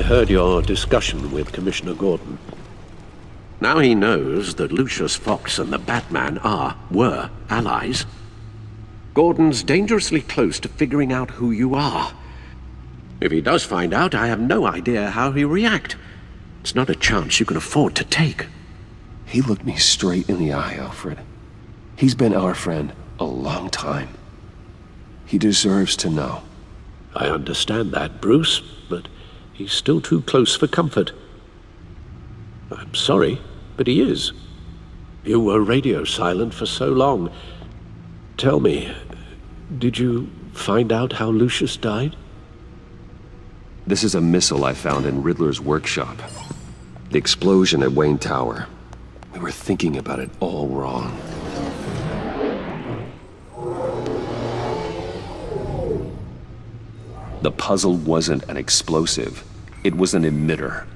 heard your discussion with Commissioner Gordon. Now he knows that Lucius Fox and the Batman were allies. Gordon's dangerously close to figuring out who you are. If he does find out, I have no idea how he'll react. It's not a chance you can afford to take. He looked me straight in the eye, Alfred. He's been our friend a long time. He deserves to know. I understand that, Bruce, but he's still too close for comfort. I'm sorry, but he is. You were radio silent for so long. Tell me, did you find out how Lucius died? This is a missile I found in Riddler's workshop. The explosion at Wayne Tower. We were thinking about it all wrong. The puzzle wasn't an explosive. It was an emitter.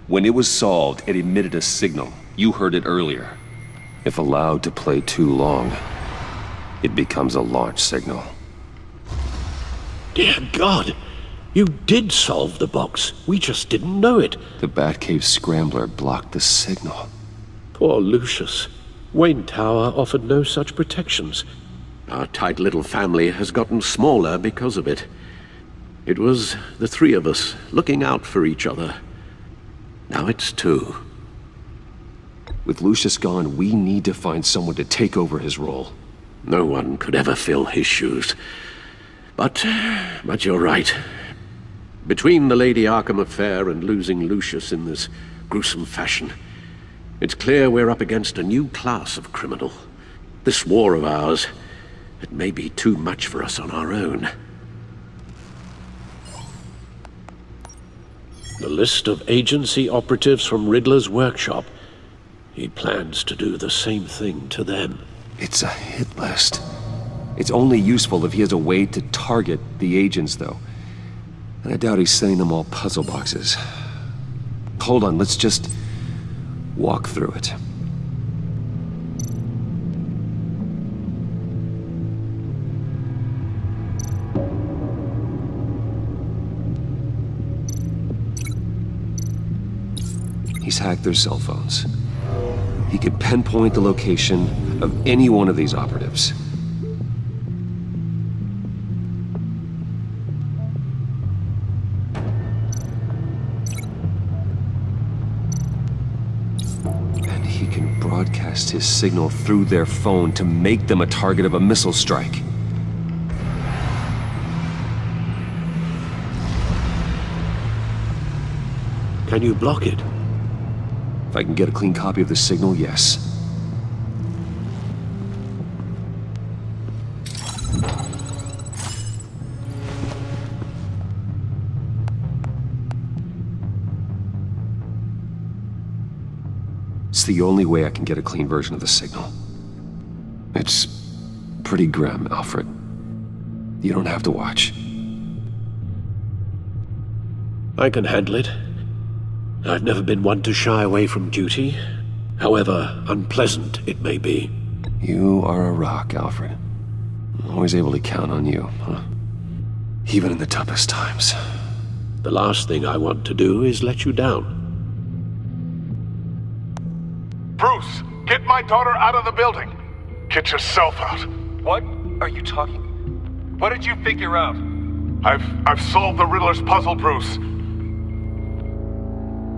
When it was solved, it emitted a signal. You heard it earlier. If allowed to play too long, it becomes a launch signal. Dear God! You did solve the box. We just didn't know it. The Batcave scrambler blocked the signal. Poor Lucius. Wayne Tower offered no such protections. Our tight little family has gotten smaller because of it. It was the three of us looking out for each other. Now it's two. With Lucius gone, we need to find someone to take over his role. No one could ever fill his shoes. But you're right. Between the Lady Arkham affair and losing Lucius in this gruesome fashion, it's clear we're up against a new class of criminal. This war of ours, it may be too much for us on our own. The list of agency operatives from Riddler's workshop. He plans to do the same thing to them. It's a hit list. It's only useful if he has a way to target the agents, though. And I doubt he's sending them all puzzle boxes. Hold on, let's just walk through it. He's hacked their cell phones. He could pinpoint the location of any one of these operatives. And he can broadcast his signal through their phone to make them a target of a missile strike. Can you block it? If I can get a clean copy of the signal, yes. It's the only way I can get a clean version of the signal. It's pretty grim, Alfred. You don't have to watch. I can handle it. I've never been one to shy away from duty, however unpleasant it may be. You are a rock, Alfred. I'm always able to count on you, huh? Even in the toughest times. The last thing I want to do is let you down. Bruce, get my daughter out of the building. Get yourself out. What are you talking? What did you figure out? I've solved the Riddler's puzzle, Bruce.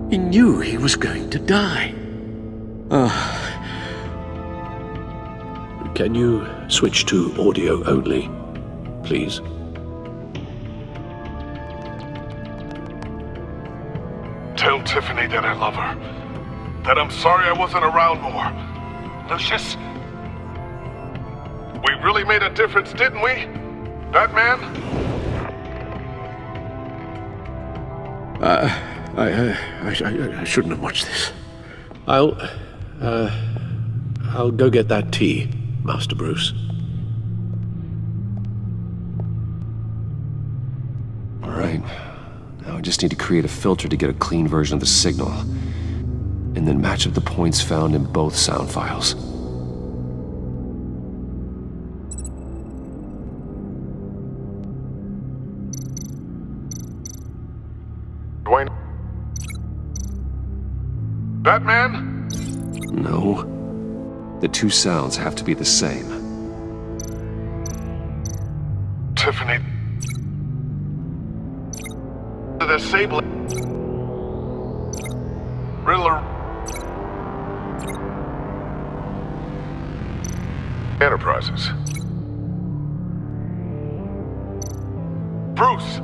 He knew he was going to die. Can you switch to audio only, please? Tell Tiffany that I love her. That I'm sorry I wasn't around more. Lucius? We really made a difference, didn't we? Batman? I shouldn't have watched this. I'll go get that tea, Master Bruce. All right. Now I just need to create a filter to get a clean version of the signal, and then match up the points found in both sound files. Dwayne? Batman? No. The two sounds have to be the same. Tiffany. The Sable. Riddler. Enterprises. Bruce.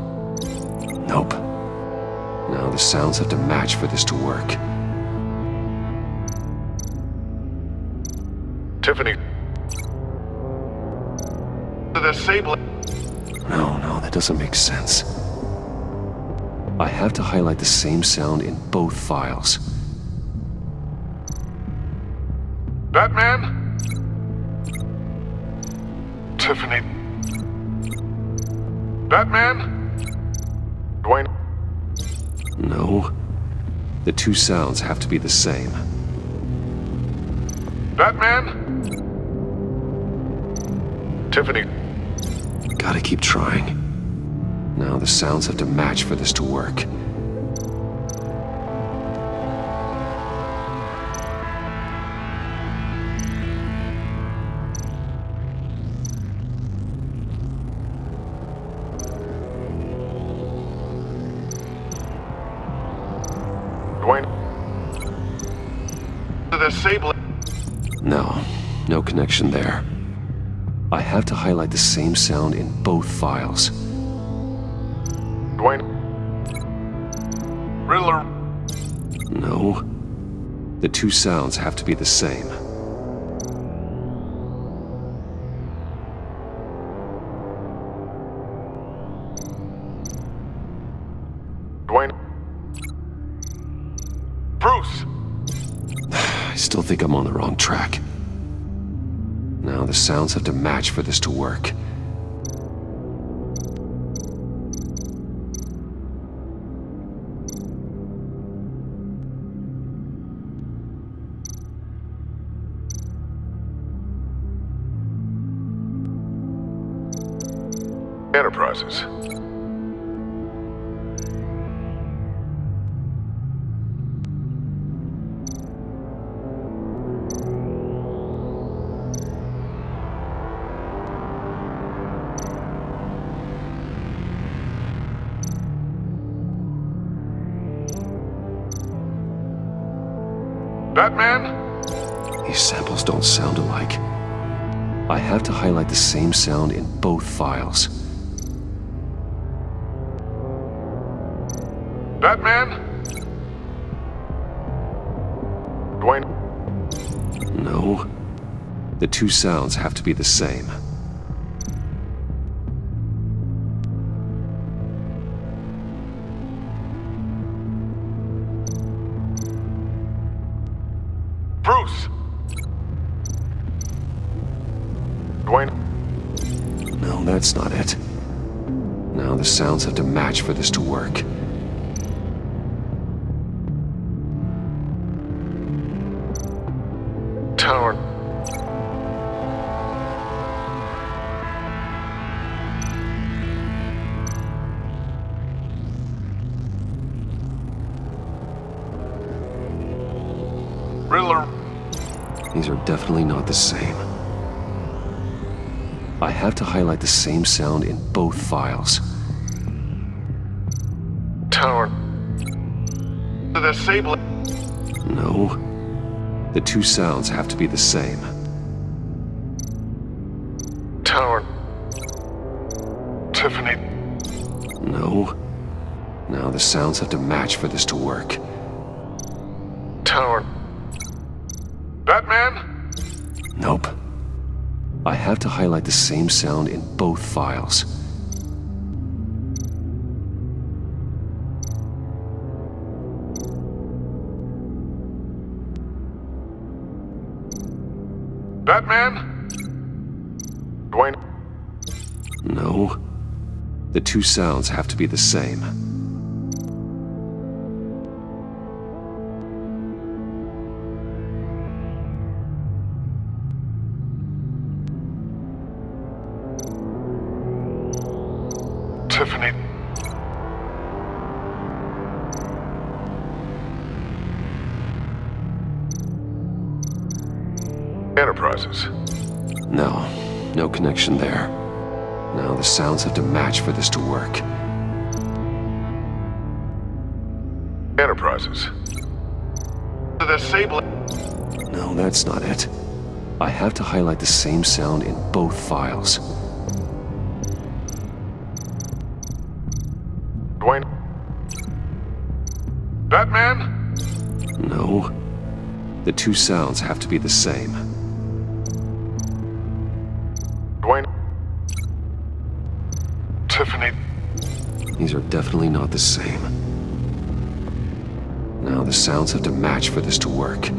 Nope. Now the sounds have to match for this to work. Tiffany. The Sable. No, that doesn't make sense. I have to highlight the same sound in both files. Batman? Tiffany. Batman? Dwayne? No. The two sounds have to be the same. Batman? Tiffany. Gotta keep trying. Now the sounds have to match for this to work. Dwayne? The Sable. No connection there. I have to highlight the same sound in both files. Dwayne? Riddler? No. The two sounds have to be the same. Dwayne? Bruce? I still think I'm on the wrong track. Now the sounds have to match for this to work. Enterprises. Batman? These samples don't sound alike. I have to highlight the same sound in both files. Batman? Dwayne? No. The two sounds have to be the same. Bruce? Dwayne? No, that's not it. Now the sounds have to match for this to work. Tower. Riddler. These are definitely not the same. I have to highlight the same sound in both files. Tower. The Sable. No. The two sounds have to be the same. Tower. Tiffany. No. Now the sounds have to match for this to work. Tower. Batman? Nope. I have to highlight the same sound in both files. Batman? Dwayne? No. The two sounds have to be the same. Tiffany. Enterprises. No, no connection there. Now the sounds have to match for this to work. Enterprises. The Sable. No, that's not it. I have to highlight the same sound in both files. Dwayne. Batman? No. The two sounds have to be the same. Dwayne. Tiffany. These are definitely not the same. Now the sounds have to match for this to work.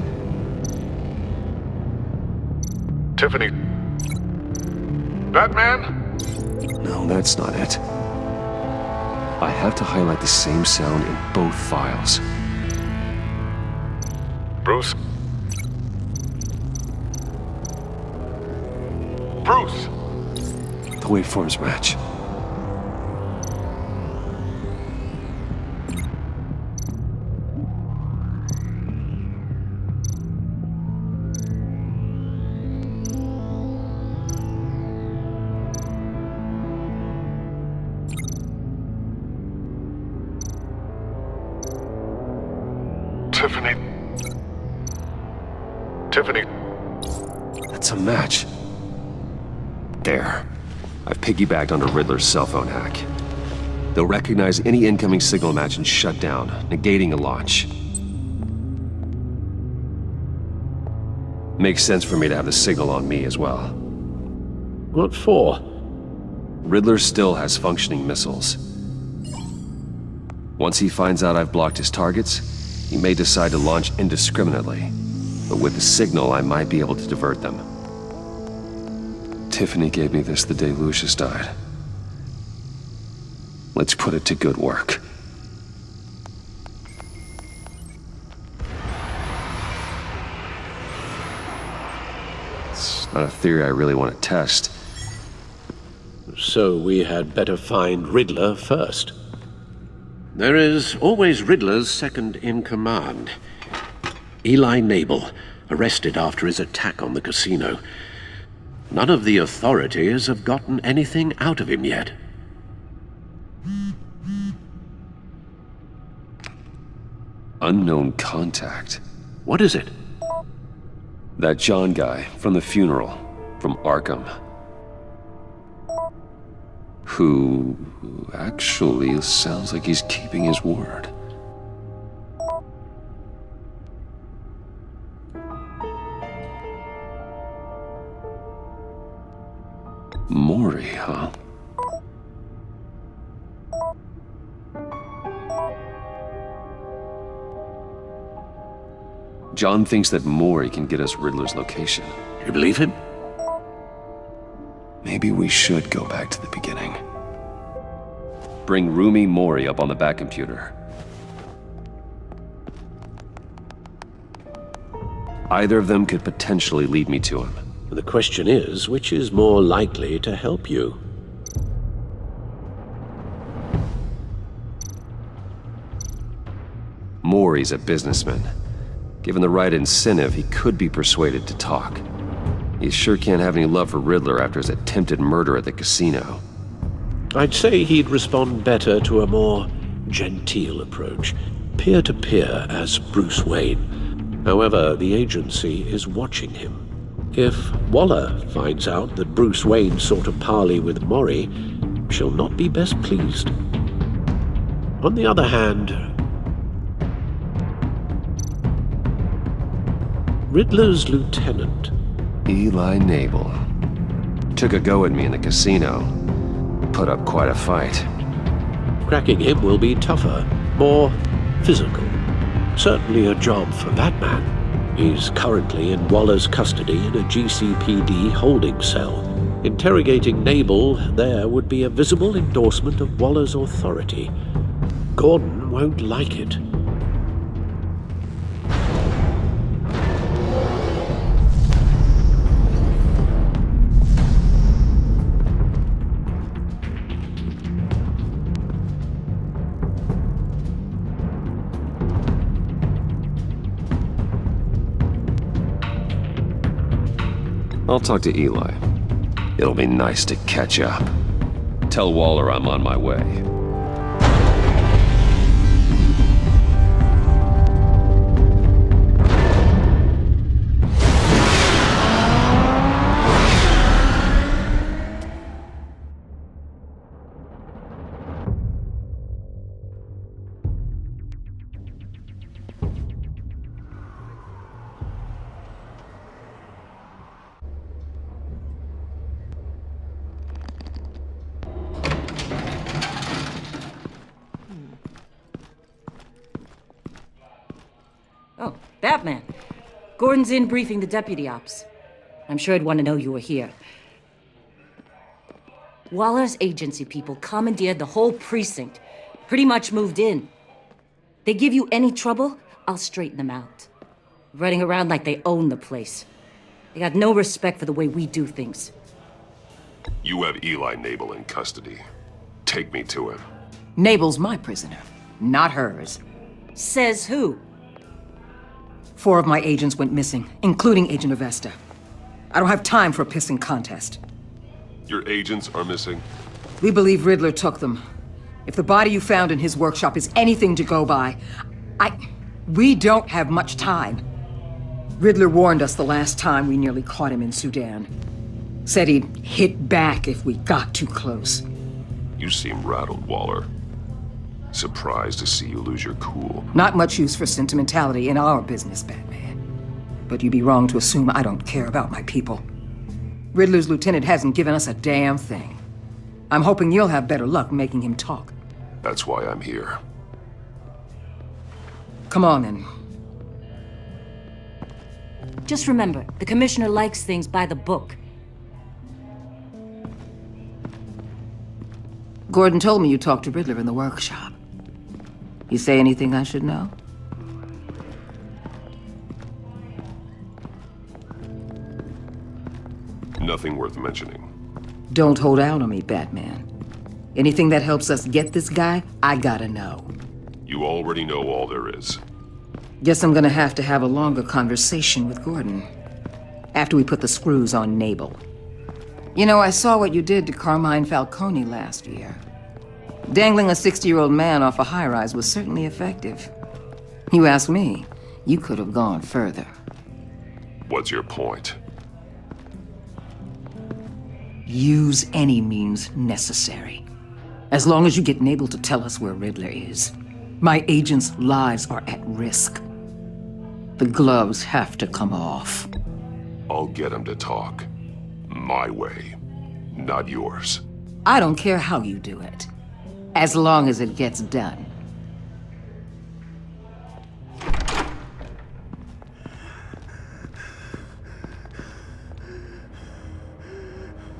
Tiffany. Batman? No, that's not it. I have to highlight the same sound in both files. Bruce? Bruce! The waveforms match. Tiffany. Tiffany. That's a match. There. I've piggybacked onto Riddler's cell phone hack. They'll recognize any incoming signal match and shut down, negating a launch. Makes sense for me to have the signal on me as well. What for? Riddler still has functioning missiles. Once he finds out I've blocked his targets, he may decide to launch indiscriminately. But with the signal, I might be able to divert them. Tiffany gave me this the day Lucius died. Let's put it to good work. It's not a theory I really want to test. So we had better find Riddler first. There is always Riddler's second in command. Eli Nabel, arrested after his attack on the casino. None of the authorities have gotten anything out of him yet. Unknown contact. What is it? That John guy from the funeral, from Arkham. Who actually sounds like he's keeping his word. Maury, huh? John thinks that Maury can get us Riddler's location. You believe him? Maybe we should go back to the beginning. Bring Rumi Maury up on the back computer. Either of them could potentially lead me to him. The question is, which is more likely to help you? Maury's a businessman. Given the right incentive, he could be persuaded to talk. He sure can't have any love for Riddler after his attempted murder at the casino. I'd say he'd respond better to a more genteel approach, peer-to-peer as Bruce Wayne. However, the agency is watching him. If Waller finds out that Bruce Wayne sought a parley with Maury, she'll not be best pleased. On the other hand, Riddler's lieutenant, Eli Nabel, took a go at me in the casino. Put up quite a fight. cracking him will be tougher, more physical. Certainly a job for Batman. He's currently in Waller's custody in a GCPD holding cell. Interrogating Nabel there would be a visible endorsement of Waller's authority. Gordon won't like it. I'll talk to Eli. It'll be nice to catch up. Tell Waller I'm on my way. Oh, Batman. Gordon's in briefing the deputy ops. I'm sure he'd want to know you were here. Waller's agency people commandeered the whole precinct. Pretty much moved in. They give you any trouble, I'll straighten them out. Running around like they own the place. They got no respect for the way we do things. You have Eli Nabel in custody. Take me to him. Nabel's my prisoner, not hers. Says who? 4 of my agents went missing, including Agent Avesta. I don't have time for a pissing contest. Your agents are missing? We believe Riddler took them. If the body you found in his workshop is anything to go by, we don't have much time. Riddler warned us the last time we nearly caught him in Sudan. Said he'd hit back if we got too close. You seem rattled, Waller. Surprised to see you lose your cool. Not much use for sentimentality in our business, Batman. But you'd be wrong to assume I don't care about my people. Riddler's lieutenant hasn't given us a damn thing. I'm hoping you'll have better luck making him talk. That's why I'm here. Come on, then. Just remember, the commissioner likes things by the book. Gordon told me you talked to Riddler in the workshop. You say anything I should know? Nothing worth mentioning. Don't hold out on me, Batman. Anything that helps us get this guy, I gotta know. You already know all there is. Guess I'm gonna have to have a longer conversation with Gordon. After we put the screws on Nabel. You know, I saw what you did to Carmine Falcone last year. Dangling a 60-year-old man off a high-rise was certainly effective. You ask me, you could have gone further. What's your point? Use any means necessary. As long as you get Nabel to tell us where Riddler is. My agents' lives are at risk. The gloves have to come off. I'll get him to talk. My way, not yours. I don't care how you do it, as long as it gets done.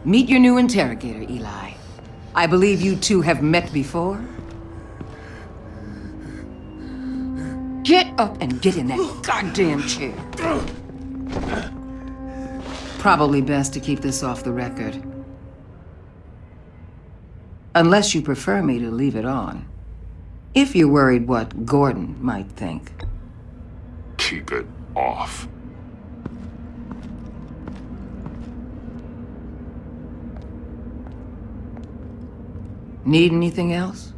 Meet your new interrogator, Eli. I believe you two have met before? Get up and get in that goddamn chair. Probably best to keep this off the record. Unless you prefer me to leave it on. If you're worried what Gordon might think. Keep it off. Need anything else?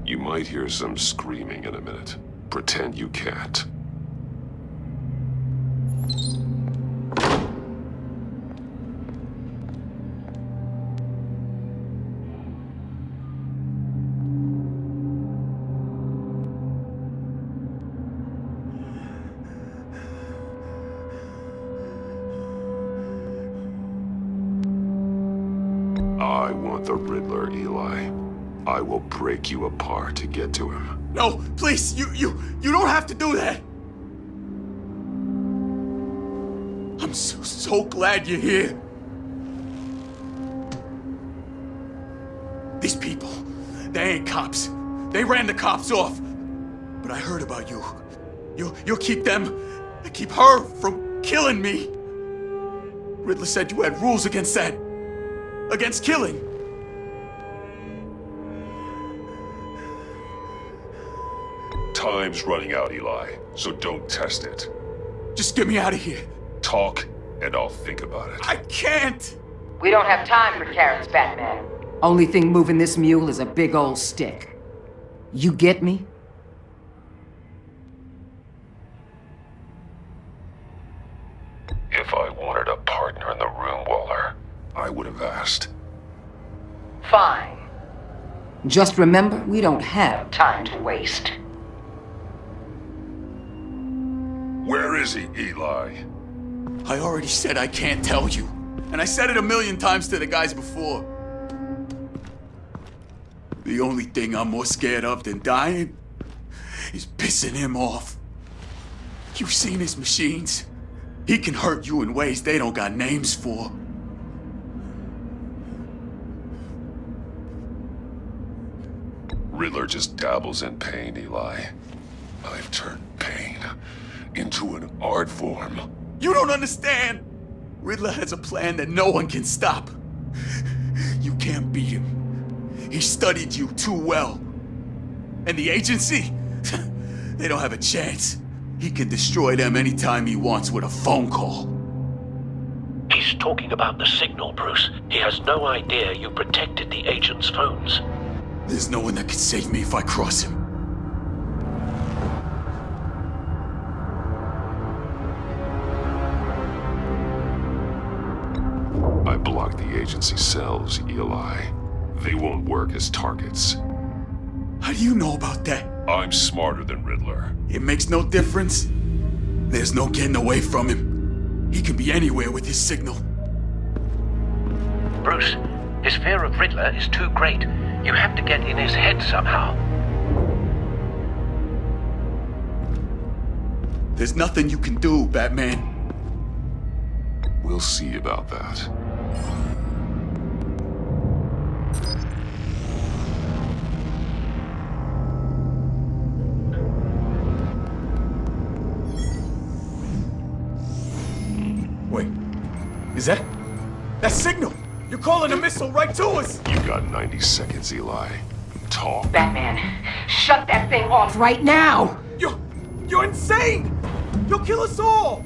You might hear some screaming in a minute. Pretend you can't. I want the Riddler, Eli. I will break you apart to get to him. No, please, you don't have to do that. I'm so glad you're here. These people, they ain't cops. They ran the cops off. But I heard about you. You'll keep them, keep her from killing me. Riddler said you had rules against that. Against killing. Time's running out, Eli, so don't test it. Just get me out of here. Talk, and I'll think about it. I can't! We don't have time for carrots, Batman. Only thing moving this mule is a big old stick. You get me? If I wanted a partner in the room, Waller, I would have asked. Fine. Just remember, we don't have time to waste. Where is he, Eli? I already said I can't tell you. And I said it 1,000,000 times to the guys before. The only thing I'm more scared of than dying is pissing him off. You've seen his machines. He can hurt you in ways they don't got names for. Riddler just dabbles in pain, Eli. I've turned pain into an art form. You don't understand! Riddler has a plan that no one can stop. You can't beat him. He studied you too well. And the agency? They don't have a chance. He can destroy them anytime he wants with a phone call. He's talking about the signal, Bruce. He has no idea you protected the agent's phones. There's no one that can save me if I cross him. I blocked the agency cells, Eli. They won't work as targets. How do you know about that? I'm smarter than Riddler. It makes no difference. There's no getting away from him. He can be anywhere with his signal. Bruce, his fear of Riddler is too great. You have to get in his head somehow. There's nothing you can do, Batman. We'll see about that. Wait, is that signal? You're calling a missile right to us! You got 90 seconds, Eli. Talk. Batman, shut that thing off right now! You're insane! You'll kill us all!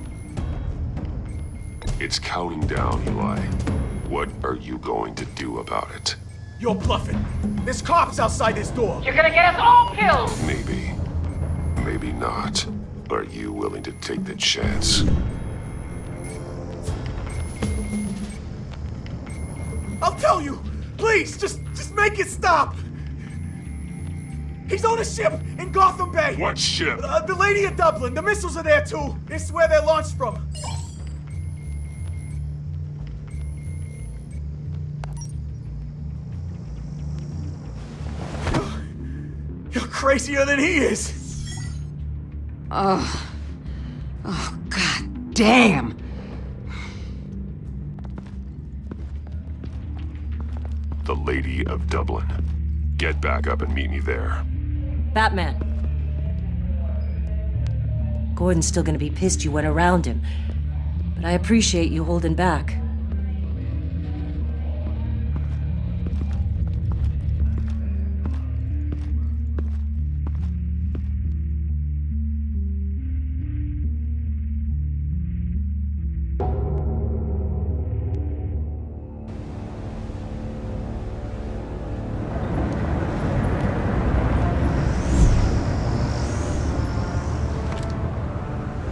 It's counting down, Eli. What are you going to do about it? You're bluffing. There's cops outside this door. You're gonna get us all killed! Maybe. Maybe not. Are you willing to take the chance? I'll tell you! Please, just make it stop! He's on a ship in Gotham Bay! What ship? The Lady of Dublin. The missiles are there too. It's where they're launched from. You're crazier than he is. Oh, god damn! The Lady of Dublin. Get back up and meet me there. Batman. Gordon's still gonna be pissed you went around him, but I appreciate you holding back.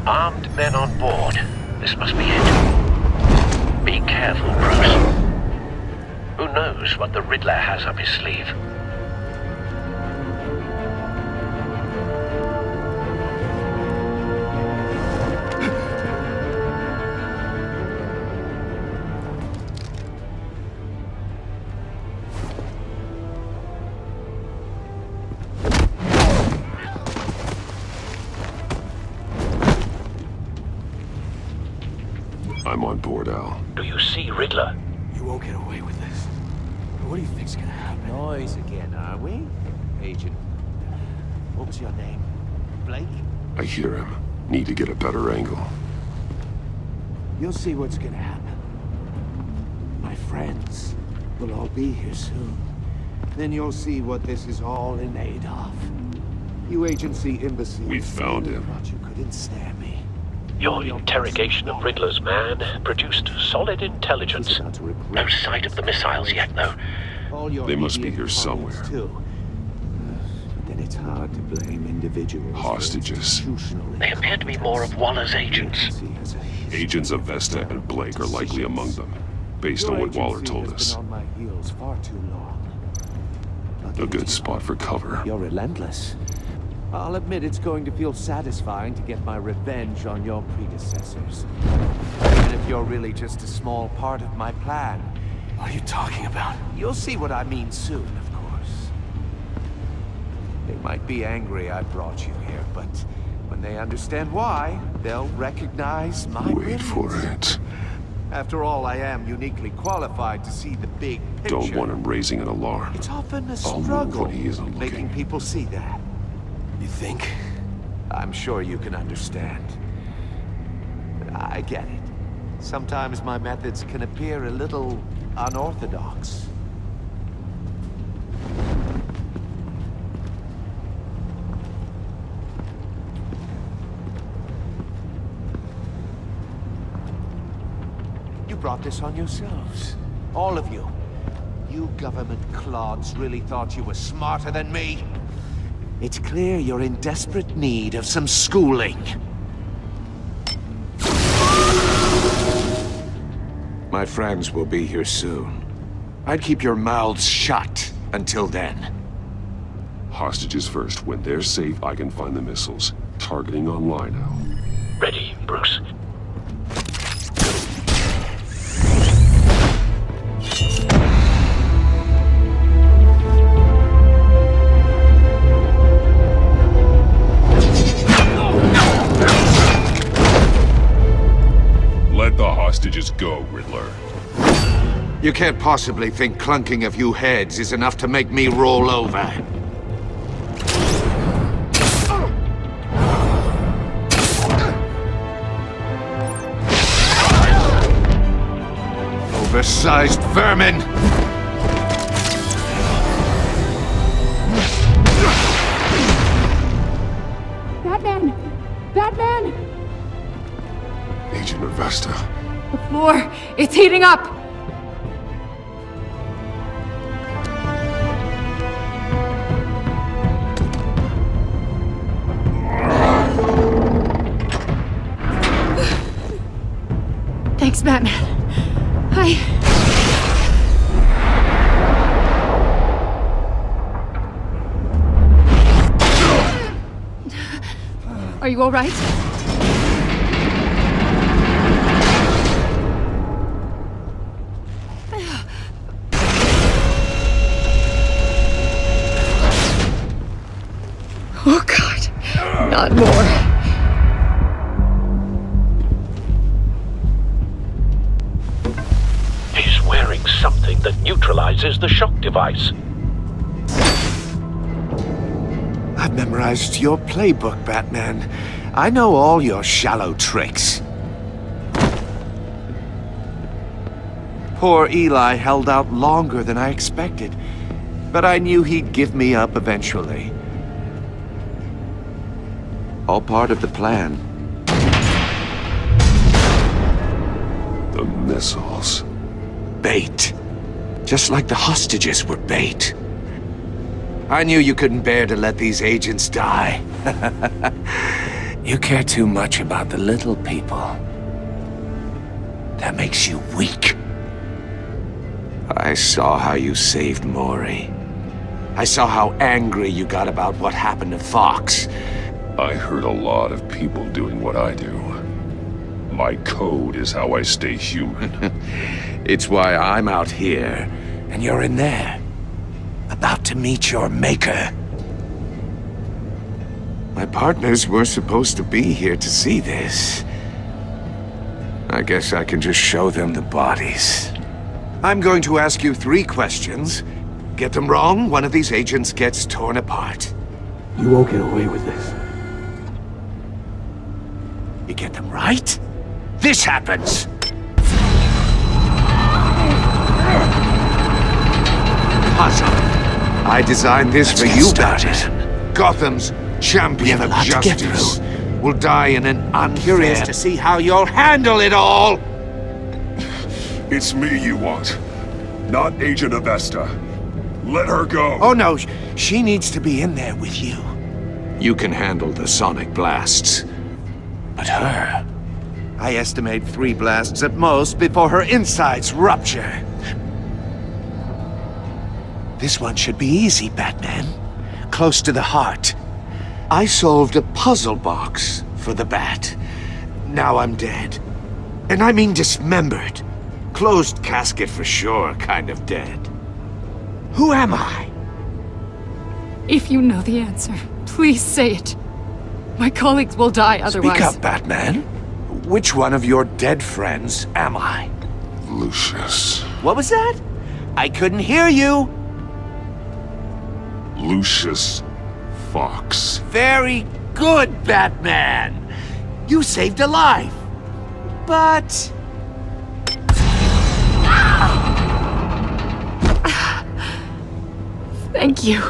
Armed men on board. This must be it. Be careful, Bruce. Who knows what the Riddler has up his sleeve? I'm on board, Al. Do you see Riddler? You won't get away with this. What do you think's gonna happen? Noise again, are we? Agent. What was your name? Blake? I hear him. Need to get a better angle. You'll see what's gonna happen. My friends will all be here soon. Then you'll see what this is all in aid of. You agency imbeciles. We found him. Thought you couldn't stand me. Your interrogation of Riddler's man produced solid intelligence. No sight of the missiles yet, though. They must be here somewhere. Then it's hard to blame individuals. Hostages. They appear to be more of Waller's agents. Agents of Vesta and Blake are likely among them, based on what Waller told us. A good spot for cover. You're relentless. I'll admit it's going to feel satisfying to get my revenge on your predecessors. Even if you're really just a small part of my plan. What are you talking about? You'll see what I mean soon, of course. They might be angry I brought you here, but when they understand why, they'll recognize my Wait for brilliance. it. After all, I am uniquely qualified to see the big picture. Don't want him raising an alarm. It's often a I'll move struggle when he isn't making looking. people see that. You think? I'm sure you can understand. I get it. Sometimes my methods can appear a little unorthodox. You brought this on yourselves. All of you. You government clods really thought you were smarter than me? It's clear you're in desperate need of some schooling. My friends will be here soon. I'd keep your mouths shut until then. Hostages first. When they're safe, I can find the missiles. Targeting online now. Ready, Bruce. Let the hostages go, Riddler. You can't possibly think clunking a few heads is enough to make me roll over. Oversized vermin! Batman! Batman! Agent of Vesta. The floor, it's heating up! Thanks, Batman. Are you all right? Oh, God. Not more. He's wearing something that neutralizes the shock device. I've memorized your playbook, Batman. I know all your shallow tricks. Poor Eli held out longer than I expected, but I knew he'd give me up eventually. All part of the plan. The missiles. Bait. Just like the hostages were bait. I knew you couldn't bear to let these agents die. You care too much about the little people. That makes you weak. I saw how you saved Maury. I saw how angry you got about what happened to Fox. I heard a lot of people doing what I do. My code is how I stay human. It's why I'm out here, and you're in there. About to meet your maker. My partners were supposed to be here to see this. I guess I can just show them the bodies. I'm going to ask you 3 questions. Get them wrong, one of these agents gets torn apart. You won't get away with this. You get them right, this happens! Puzzle. I designed this for you, Batman. Gotham's champion of justice. will die in an unfair... Curious to see how you'll handle it all! It's me you want, not Agent Avesta. Let her go. Oh no, she needs to be in there with you. You can handle the sonic blasts. But her... I estimate 3 blasts at most before her insides rupture. This one should be easy, Batman. Close to the heart. I solved a puzzle box for the Bat. Now I'm dead. And I mean dismembered. Closed casket for sure, kind of dead. Who am I? If you know the answer, please say it. My colleagues will die otherwise. Speak up, Batman. Which one of your dead friends am I? Lucius. What was that? I couldn't hear you. Lucius Fox. Very good, Batman. You saved a life. But... Thank you.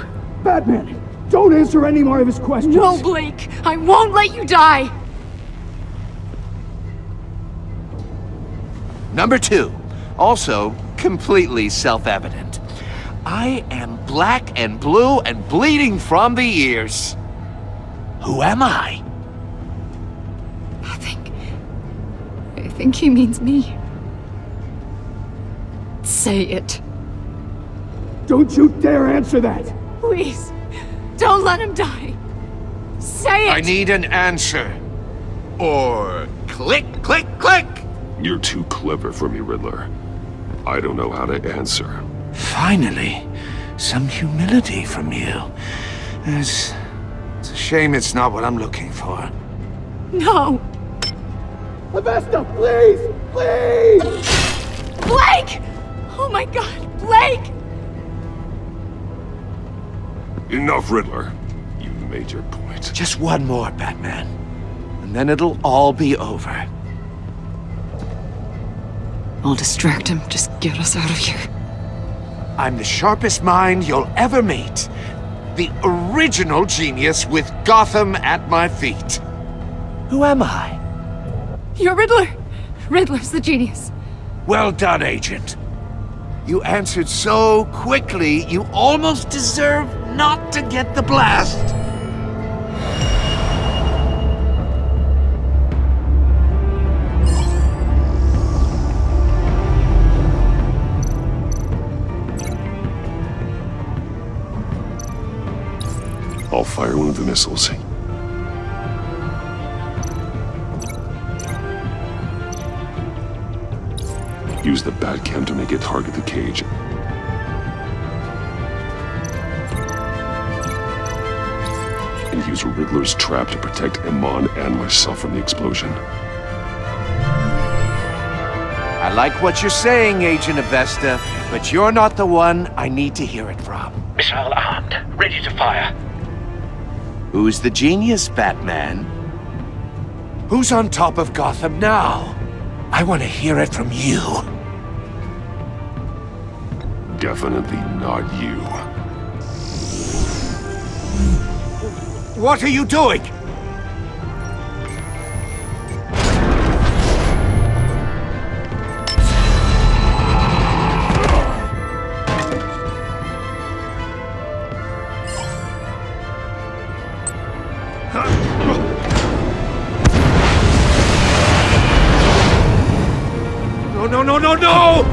Batman, don't answer any more of his questions. No, Blake. I won't let you die. Number 2, also completely self-evident. I am black and blue and bleeding from the ears. Who am I? I think he means me. Say it. Don't you dare answer that! Please, don't let him die. Say it! I need an answer. Or click, click, click! You're too clever for me, Riddler. I don't know how to answer. Finally, some humility from you. It's a shame it's not what I'm looking for. No! Avesta, please! Please! Blake! Oh my god, Blake! Enough, Riddler. You've made your point. Just one more, Batman. And then it'll all be over. I'll distract him. Just get us out of here. I'm the sharpest mind you'll ever meet. The original genius with Gotham at my feet. Who am I? You're Riddler. Riddler's the genius. Well done, Agent. You answered so quickly, you almost deserve not to get the blast. I'll fire one of the missiles. Use the Batcam to make it target the cage. And use Riddler's trap to protect Iman and myself from the explosion. I like what you're saying, Agent Avesta, but you're not the one I need to hear it from. Missile armed, ready to fire. Who's the genius, Batman? Who's on top of Gotham now? I want to hear it from you. Definitely not you. What are you doing? No, no, no, no, no!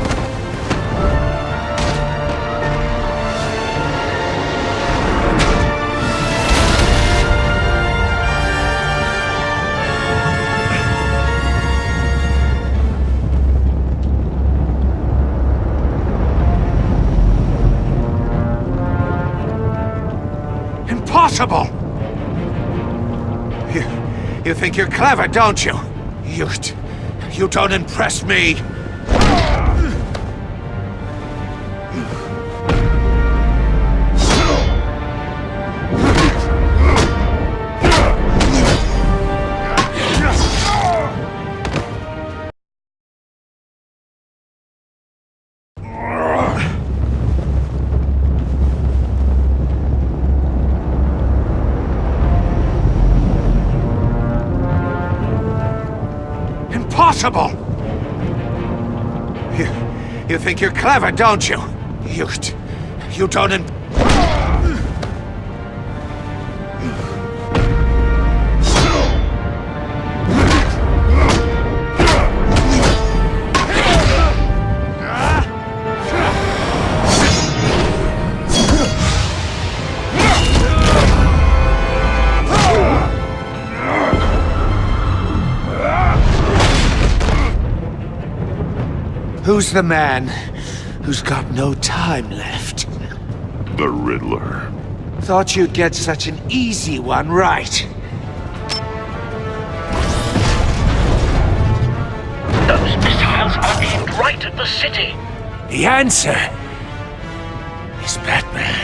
Impossible! You think you're clever, don't you? You don't impress me. impossible! You think you're clever, don't you? You don't... Who's the man who's got no time left? The Riddler. Thought you'd get such an easy one right. Those missiles are aimed right at the city. The answer is Batman.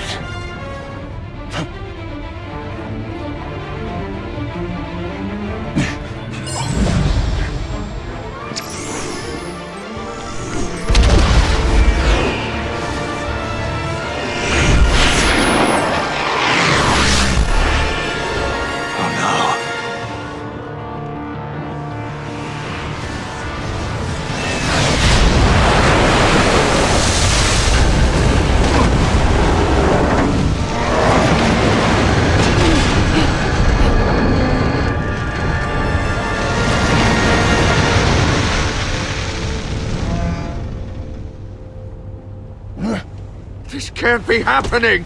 This can't be happening!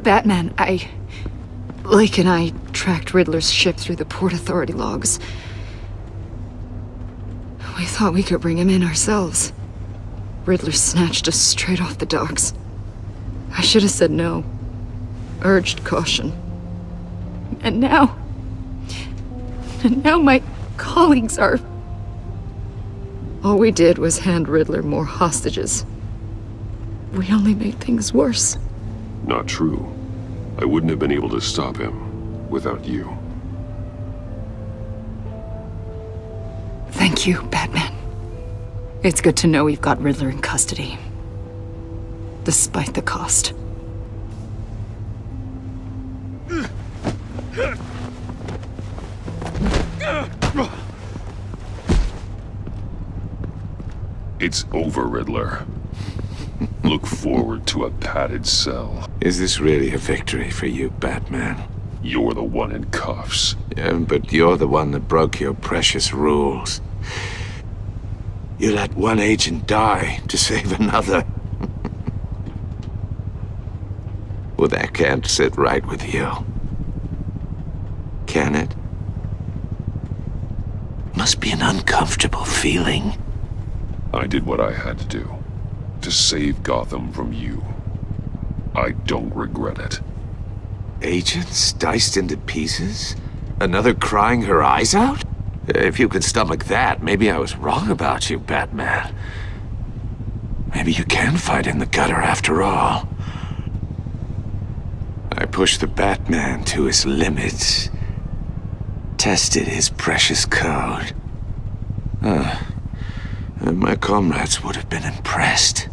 Batman, Lake and I tracked Riddler's ship through the Port Authority logs. We thought we could bring him in ourselves. Riddler snatched us straight off the docks. I should have said no. Urged caution. And now my colleagues are... All we did was hand Riddler more hostages. We only made things worse. Not true. I wouldn't have been able to stop him without you. Thank you, Batman. It's good to know we've got Riddler in custody. Despite the cost. It's over, Riddler. Look forward to a padded cell. Is this really a victory for you, Batman? You're the one in cuffs. Yeah, but you're the one that broke your precious rules. You let one agent die to save another. Well, that can't sit right with you. Can it? Must be an uncomfortable feeling. I did what I had to do. To save Gotham from you. I don't regret it. Agents diced into pieces? Another crying her eyes out? If you could stomach that, maybe I was wrong about you, Batman. Maybe you can fight in the gutter after all. I pushed the Batman to his limits. Tested his precious code. And my comrades would have been impressed.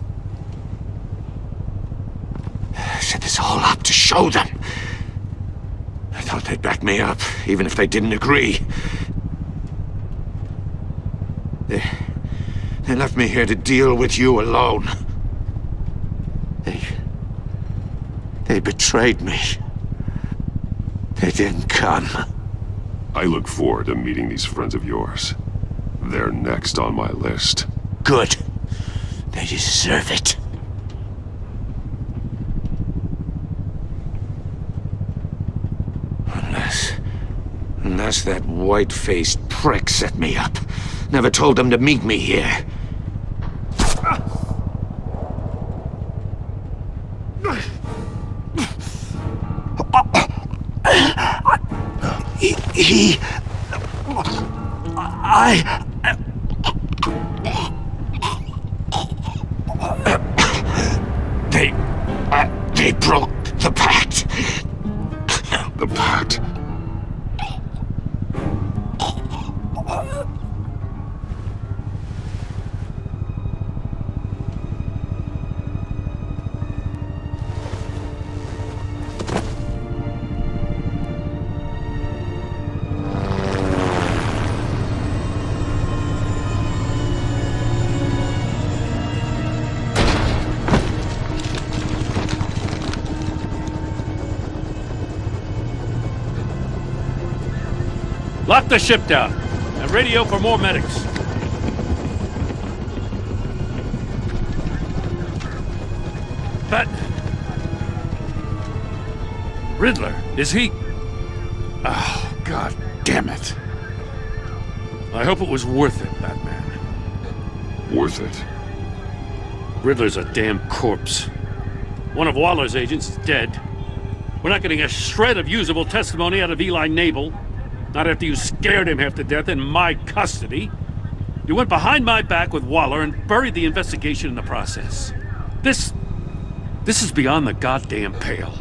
I set this all up to show them. I thought they'd back me up, even if they didn't agree. They left me here to deal with you alone. They betrayed me. They didn't come. I look forward to meeting these friends of yours. They're next on my list. Good. They deserve it. Unless that white-faced prick set me up. Never told them to meet me here. Lock the ship down, and radio for more medics. Batman. Riddler, is he? Oh, God damn it. I hope it was worth it, Batman. Worth it? Riddler's a damn corpse. One of Waller's agents is dead. We're not getting a shred of usable testimony out of Eli Nabel. Not after you scared him half to death in my custody. You went behind my back with Waller and buried the investigation in the process. This is beyond the goddamn pale.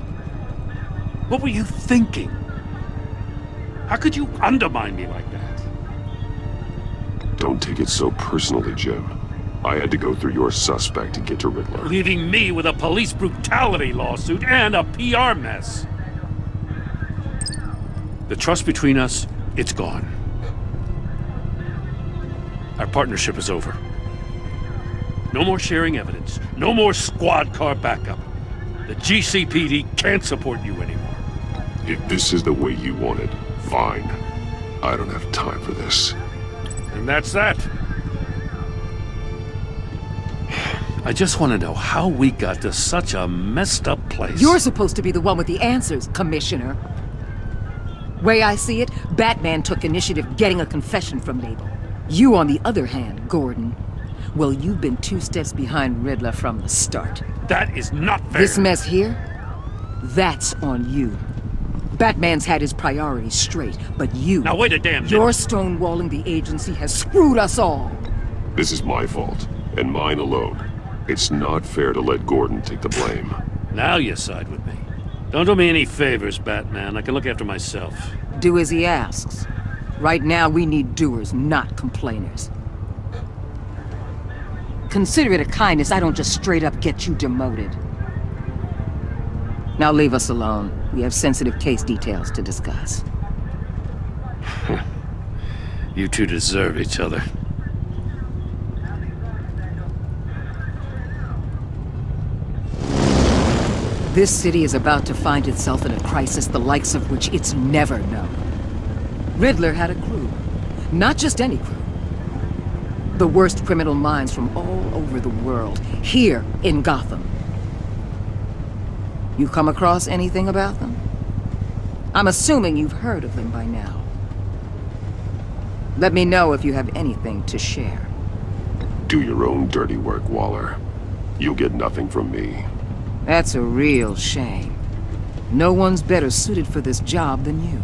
What were you thinking? How could you undermine me like that? Don't take it so personally, Jim. I had to go through your suspect to get to Riddler. Leaving me with a police brutality lawsuit and a PR mess. The trust between us, it's gone. Our partnership is over. No more sharing evidence. No more squad car backup. The GCPD can't support you anymore. If this is the way you want it, fine. I don't have time for this. And that's that. I just want to know how we got to such a messed up place. You're supposed to be the one with the answers, Commissioner. Way I see it, Batman took initiative getting a confession from Nabel. You, on the other hand, Gordon, well, you've been 2 steps behind Riddler from the start. That is not fair. This mess here, that's on you. Batman's had his priorities straight, but you... Now wait a damn minute. Your stonewalling the agency has screwed us all. This is my fault, and mine alone. It's not fair to let Gordon take the blame. Now you side with me. Don't do me any favors, Batman. I can look after myself. Do as he asks. Right now, we need doers, not complainers. Consider it a kindness I don't just straight up get you demoted. Now leave us alone. We have sensitive case details to discuss. You two deserve each other. This city is about to find itself in a crisis the likes of which it's never known. Riddler had a crew. Not just any crew. The worst criminal minds from all over the world, here in Gotham. You come across anything about them? I'm assuming you've heard of them by now. Let me know if you have anything to share. Do your own dirty work, Waller. You'll get nothing from me. That's a real shame. No one's better suited for this job than you.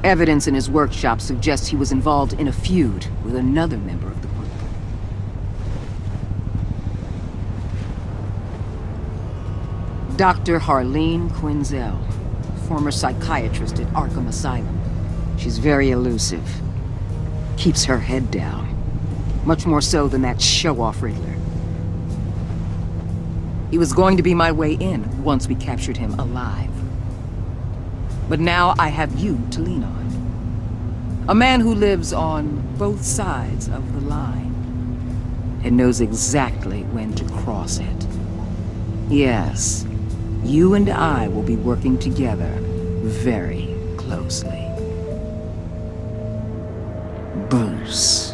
Evidence in his workshop suggests he was involved in a feud with another member of the group. Dr. Harleen Quinzel, former psychiatrist at Arkham Asylum. She's very elusive. Keeps her head down. Much more so than that show-off Riddler. He was going to be my way in once we captured him alive. But now I have you to lean on. A man who lives on both sides of the line and knows exactly when to cross it. Yes, you and I will be working together very closely. Bruce.